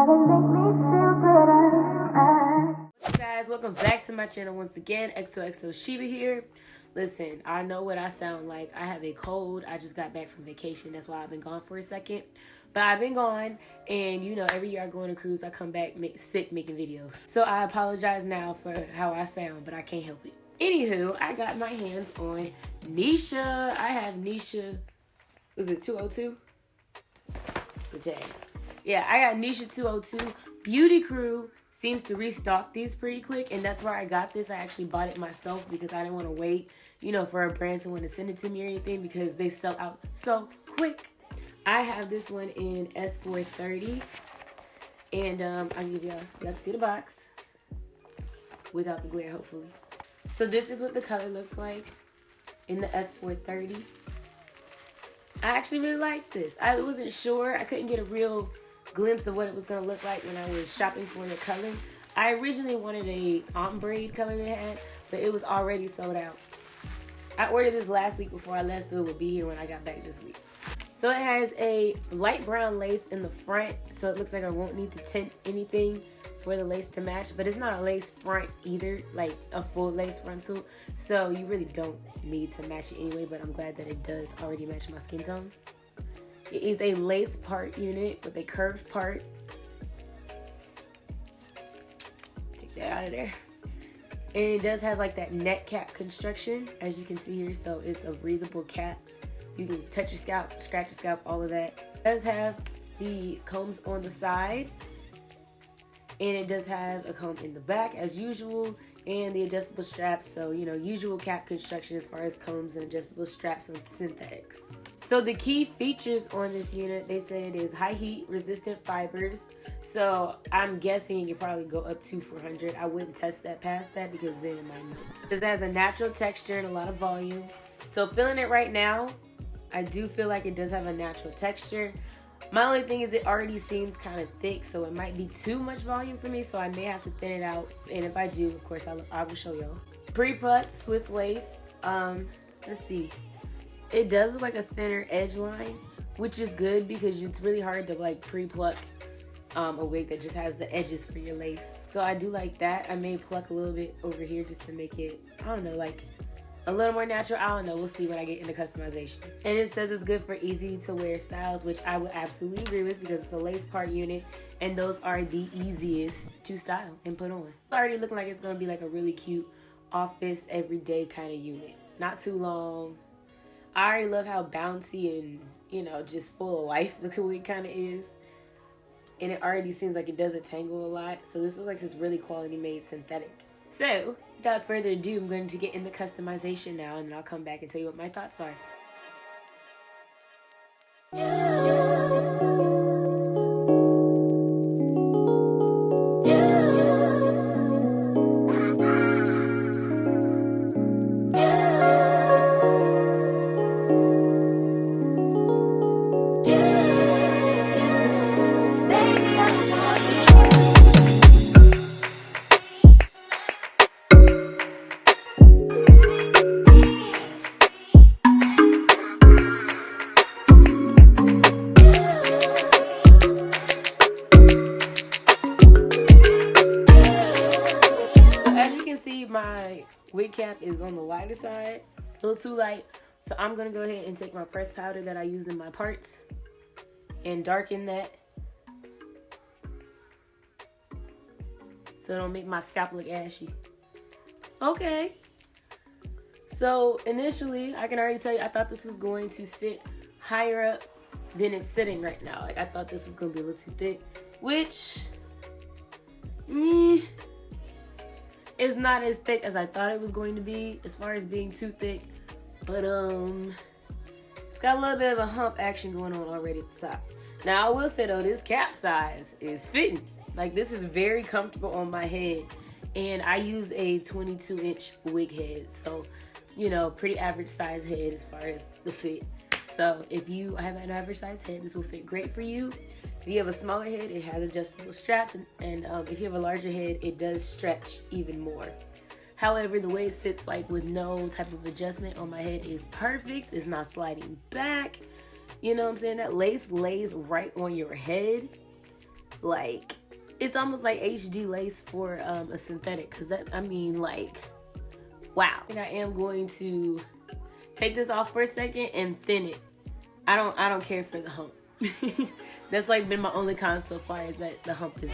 What's up, guys? Welcome back to my channel once again. XOXO Shiba here. Listen, I know what I sound like. I have a cold. I just got back from vacation. That's why I've been gone for a second. But I've been gone, and you know, every year I go on a cruise, I come back sick making videos. So I apologize now for how I sound, but I can't help it. Anywho, I got my hands on Neesha. I have Neesha. Was it 202? The tag. Yeah, I got Neesha 202. Beauty Crew seems to restock these pretty quick, and that's where I got this. I actually bought it myself because I didn't want to wait, you know, for a brand to want to send it to me or anything because they sell out so quick. I have this one in S430, and I'll give y'all can see the box without the glare, hopefully. So this is what the color looks like in the S430. I actually really like this. I wasn't sure. I couldn't get a real glimpse of what it was going to look like when I was shopping for the color. I originally wanted a ombre color they had, but it was already sold out. I ordered this last week before I left, so it would be here when I got back this week. So it has a light brown lace in the front, so it looks like I won't need to tint anything for the lace to match, but it's not a lace front either, like a full lace frontal, so you really don't need to match it anyway, but I'm glad that it does already match my skin tone. It is a lace part unit with a curved part. Take that out of there. And it does have like that net cap construction, as you can see here, so it's a breathable cap. You can touch your scalp, scratch your scalp, all of that. It does have the combs on the sides, and it does have a comb in the back as usual, and the adjustable straps. So, you know, usual cap construction as far as combs and adjustable straps on synthetics. So the key features on this unit, they say it is high heat resistant fibers. So I'm guessing you probably go up to 400. I wouldn't test that past that because then it might melt. It has a natural texture and a lot of volume. So feeling it right now, I do feel like it does have a natural texture. My only thing is it already seems kind of thick, so it might be too much volume for me, so I may have to thin it out. And if I do, of course, I will show y'all. Pre-plucked Swiss lace. Let's see. It does look like a thinner edge line, which is good because it's really hard to like pre-pluck a wig that just has the edges for your lace. So I do like that. I may pluck a little bit over here just to make it, I don't know, like a little more natural. I don't know. We'll see when I get into customization. And it says it's good for easy to wear styles, which I would absolutely agree with because it's a lace part unit and those are the easiest to style and put on. It's already looking like it's going to be like a really cute office everyday kind of unit. Not too long. I already love how bouncy and, you know, just full of life the wig kind of is. And it already seems like it doesn't tangle a lot. So this looks like it's really quality made synthetic. So, without further ado, I'm going to get into customization now, and then I'll come back and tell you what my thoughts are. My wig cap is on the lighter side, a little too light, so I'm gonna go ahead and take my pressed powder that I use in my parts and darken that so it don't make my scalp look ashy. Okay, so initially I can already tell you I thought this was going to sit higher up than it's sitting right now. Like I thought this was gonna be a little too thick, which it's not as thick as I thought it was going to be as far as being too thick, but it's got a little bit of a hump action going on already at the top. Now I will say though, this cap size is fitting. Like this is very comfortable on my head, and I use a 22-inch wig head, so you know, pretty average size head as far as the fit. So if you have an average size head, this will fit great for you. If you have a smaller head, it has adjustable straps, and if you have a larger head, it does stretch even more. However, the way it sits like with no type of adjustment on my head is perfect. It's not sliding back. You know what I'm saying? That lace lays right on your head. Like, it's almost like HD lace for a synthetic, because that, I mean, like, wow. And I am going to take this off for a second and thin it. I don't care for the hump. That's like been my only con so far, is that the hump is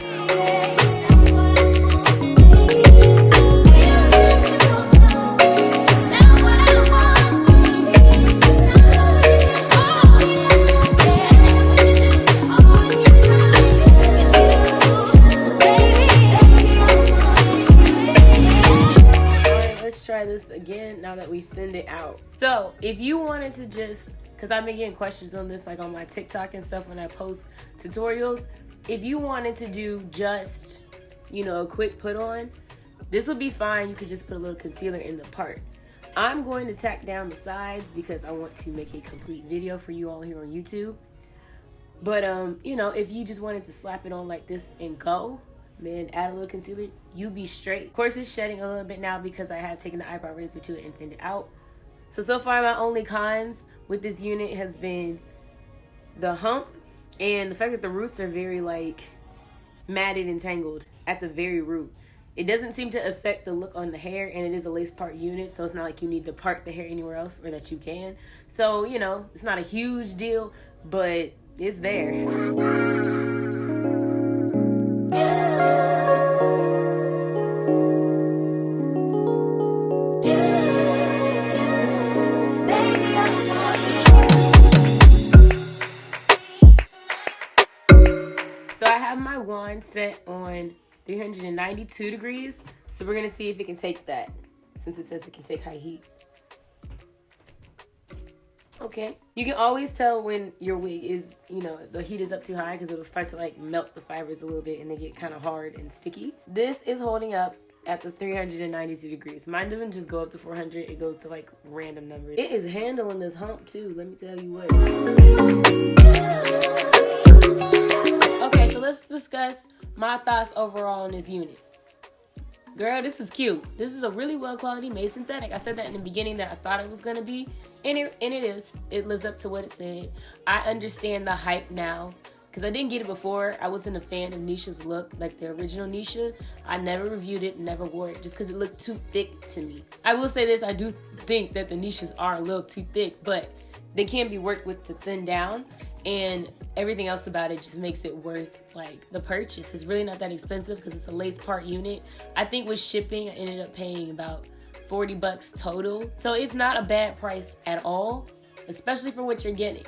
try this again now that we thinned it out. So if you wanted to just, because I've been getting questions on this like on my TikTok and stuff when I post tutorials, if you wanted to do just, you know, a quick put on, this would be fine. You could just put a little concealer in the part. I'm going to tack down the sides because I want to make a complete video for you all here on YouTube. But you know, if you just wanted to slap it on like this and go, then add a little concealer, you be straight. Of course, it's shedding a little bit now because I have taken the eyebrow razor to it and thinned it out. So far my only cons with this unit has been the hump and the fact that the roots are very like matted and tangled at the very root. It doesn't seem to affect the look on the hair, and it is a lace part unit, so it's not like you need to part the hair anywhere else, or that you can. So, you know, it's not a huge deal, but it's there. So I have my wand set on 392 degrees. So we're gonna see if it can take that, since it says it can take high heat. Okay. You can always tell when your wig is, you know, the heat is up too high, because it'll start to like melt the fibers a little bit and they get kind of hard and sticky. This is holding up at the 392 degrees. Mine doesn't just go up to 400, it goes to like random numbers. It is handling this hump too, let me tell you what. Okay, so let's discuss my thoughts overall on this unit. Girl, this is cute. This is a really well quality made synthetic. I said that in the beginning that I thought it was gonna be, and it is. It lives up to what it said. I understand the hype now, because I didn't get it before. I wasn't a fan of Neesha's look, like the original Neesha. I never reviewed it, never wore it, just because it looked too thick to me. I will say this, I do think that the Neeshas are a little too thick, but they can be worked with to thin down, and everything else about it just makes it worth like the purchase. It's really not that expensive because it's a lace part unit. I think with shipping I ended up paying about 40 bucks total. So it's not a bad price at all, especially for what you're getting.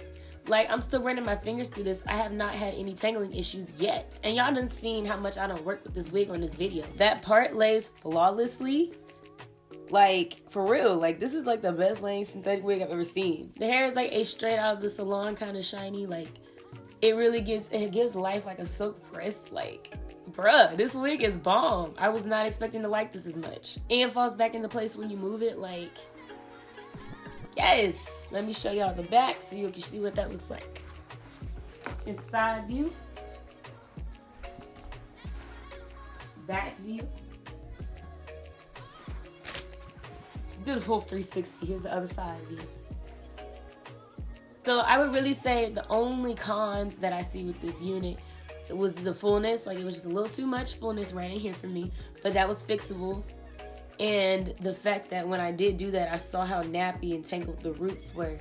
Like, I'm still running my fingers through this. I have not had any tangling issues yet. And y'all done seen how much I done work with this wig on this video. That part lays flawlessly. Like, for real, like, this is like the best laying synthetic wig I've ever seen. The hair is like a straight out of the salon kind of shiny. Like, it really gives life like a silk press. Like, bruh, this wig is bomb. I was not expecting to like this as much. And falls back into place when you move it. Like, yes. Let me show y'all the back so you can see what that looks like. It's side view, back view. Do the full 360. Here's the other side view. So I would really say the only cons that I see with this unit was the fullness. Like, it was just a little too much fullness right in here for me, but that was fixable. And the fact that when I did do that, I saw how nappy and tangled the roots were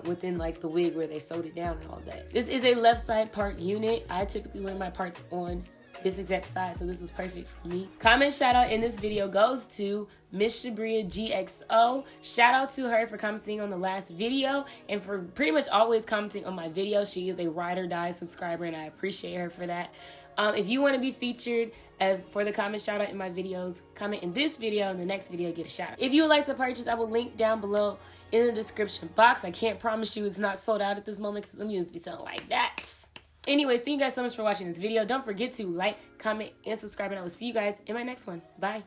within like the wig where they sewed it down and all that. This is a left side part unit. I typically wear my parts on this exact side, so this was perfect for me. Comment shout out in this video goes to Miss Shabria GXO. Shout out to her for commenting on the last video and for pretty much always commenting on my videos. She is a ride or die subscriber and I appreciate her for that. If you want to be featured as for the comment shout out in my videos, comment in this video and the next video get a shout out. If you would like to purchase, I will link down below in the description box. I can't promise you it's not sold out at this moment because them units be selling like that. Anyways, thank you guys so much for watching this video. Don't forget to like, comment, and subscribe, and I will see you guys in my next one. Bye.